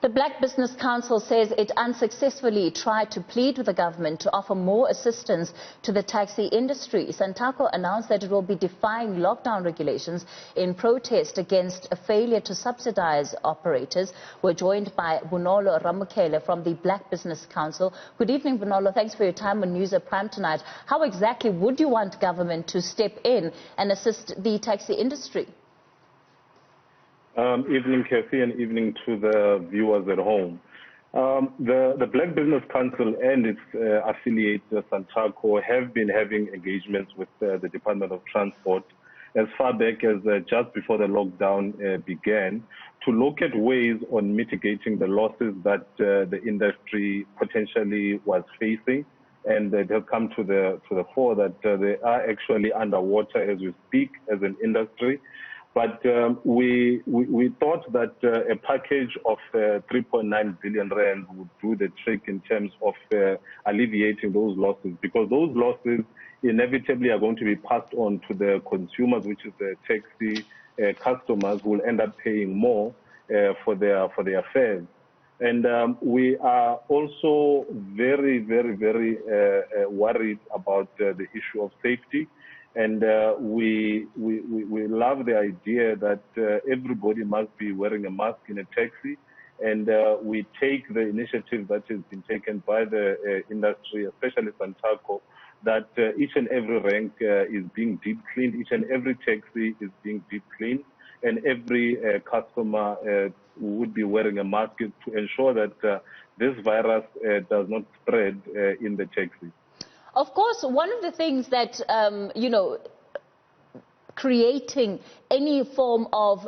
The Black Business Council says it unsuccessfully tried to plead with the government to offer more assistance to the taxi industry. Santaco announced that it will be defying lockdown regulations in protest against a failure to subsidize operators. We're joined by Bonolo Ramokhele from the Black Business Council. Good evening, Bonolo. Thanks for your time on Newzroom Afrika tonight. How exactly would you want government to step in and assist the taxi industry? Evening, Cathy, and evening to the viewers at home. The Black Business Council and its affiliate, Santaco, have been having engagements with the Department of Transport as far back as just before the lockdown began, to look at ways on mitigating the losses that the industry potentially was facing. And it has come to the fore that they are actually underwater as we speak as an industry. But we thought that a package of 3.9 billion rand would do the trick in terms of alleviating those losses, because those losses inevitably are going to be passed on to the consumers, which is the taxi customers, who will end up paying more for their fares. And we are also very, very, very worried about the issue of safety. And we love the idea that everybody must be wearing a mask in a taxi. And we take the initiative that has been taken by the industry, especially Santaco, that each and every rank is being deep cleaned, each and every taxi is being deep cleaned, and every customer would be wearing a mask to ensure that this virus does not spread in the taxi. Of course, one of the things that, creating any form of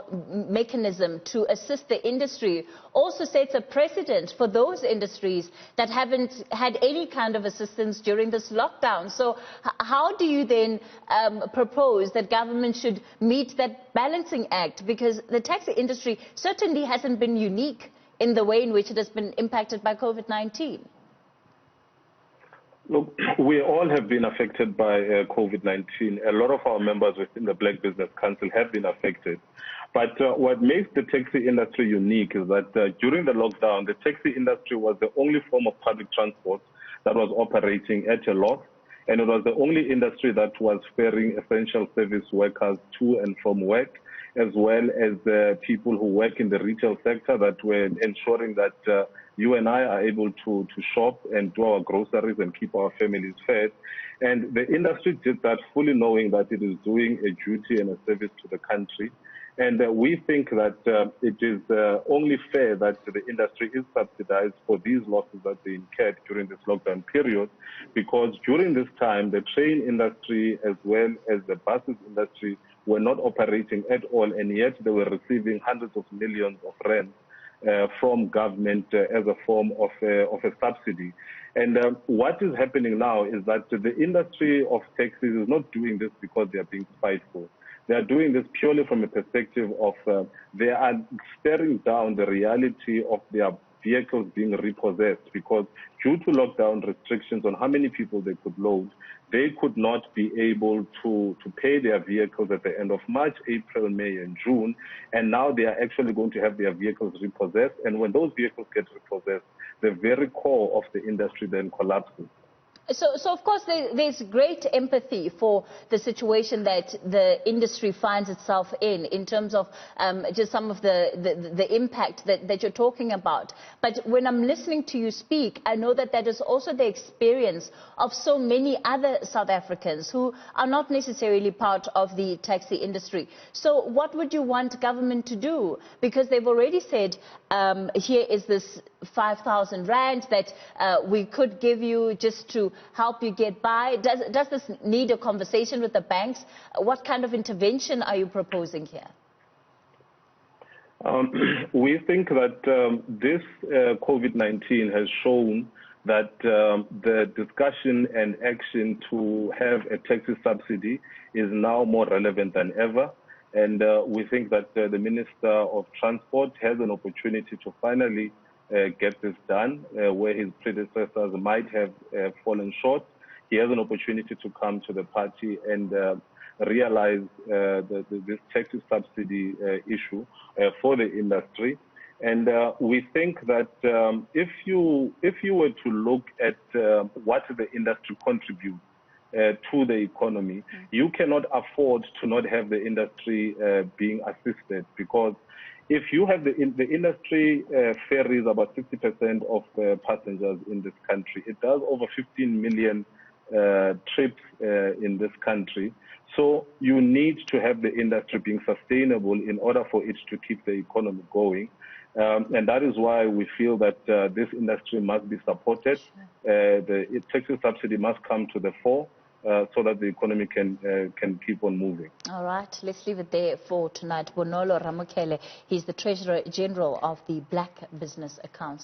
mechanism to assist the industry also sets a precedent for those industries that haven't had any kind of assistance during this lockdown. So how do you then propose that government should meet that balancing act? Because the taxi industry certainly hasn't been unique in the way in which it has been impacted by COVID-19. Look, we all have been affected by COVID-19. A lot of our members within the Black Business Council have been affected. But what makes the taxi industry unique is that during the lockdown, the taxi industry was the only form of public transport that was operating at a loss. And it was the only industry that was ferrying essential service workers to and from work, as well as people who work in the retail sector that were ensuring that you and I are able to shop and do our groceries and keep our families fed. And the industry did that fully knowing that it is doing a duty and a service to the country. And we think that it is only fair that the industry is subsidized for these losses that they incurred during this lockdown period, because during this time, the train industry as well as the buses industry were not operating at all, and yet they were receiving hundreds of millions of rand from government as a form of a subsidy. And what is happening now is that the industry of taxis is not doing this because they are being spiteful. They are doing this purely from a perspective of they are staring down the reality of their vehicles being repossessed, because due to lockdown restrictions on how many people they could load, they could not be able to pay their vehicles at the end of March, April, May, and June. And now they are actually going to have their vehicles repossessed. And when those vehicles get repossessed, the very core of the industry then collapses. So of course, there's great empathy for the situation that the industry finds itself in terms of just some of the impact that you're talking about. But when I'm listening to you speak, I know that that is also the experience of so many other South Africans who are not necessarily part of the taxi industry. So what would you want government to do? Because they've already said, here is this 5,000 rand that we could give you just to help you get by. Does this need a conversation with the banks? What kind of intervention are you proposing here? We think that this COVID-19 has shown that the discussion and action to have a taxi subsidy is now more relevant than ever. And we think that the Minister of Transport has an opportunity to finally get this done, where his predecessors might have fallen short. He has an opportunity to come to the party and realize this taxi subsidy issue for the industry. And we think that if you were to look at what the industry contributes to the economy, you cannot afford to not have the industry being assisted, because if you have the industry ferries about 60% of passengers in this country. It does over 15 million trips in this country. So you need to have the industry being sustainable in order for it to keep the economy going. And that is why we feel that this industry must be supported. The taxi subsidy must come to the fore so that the economy can keep on moving. All right, let's leave it there for tonight. Bonolo Ramokhele, he's the Treasurer General of the Black Business Accounts.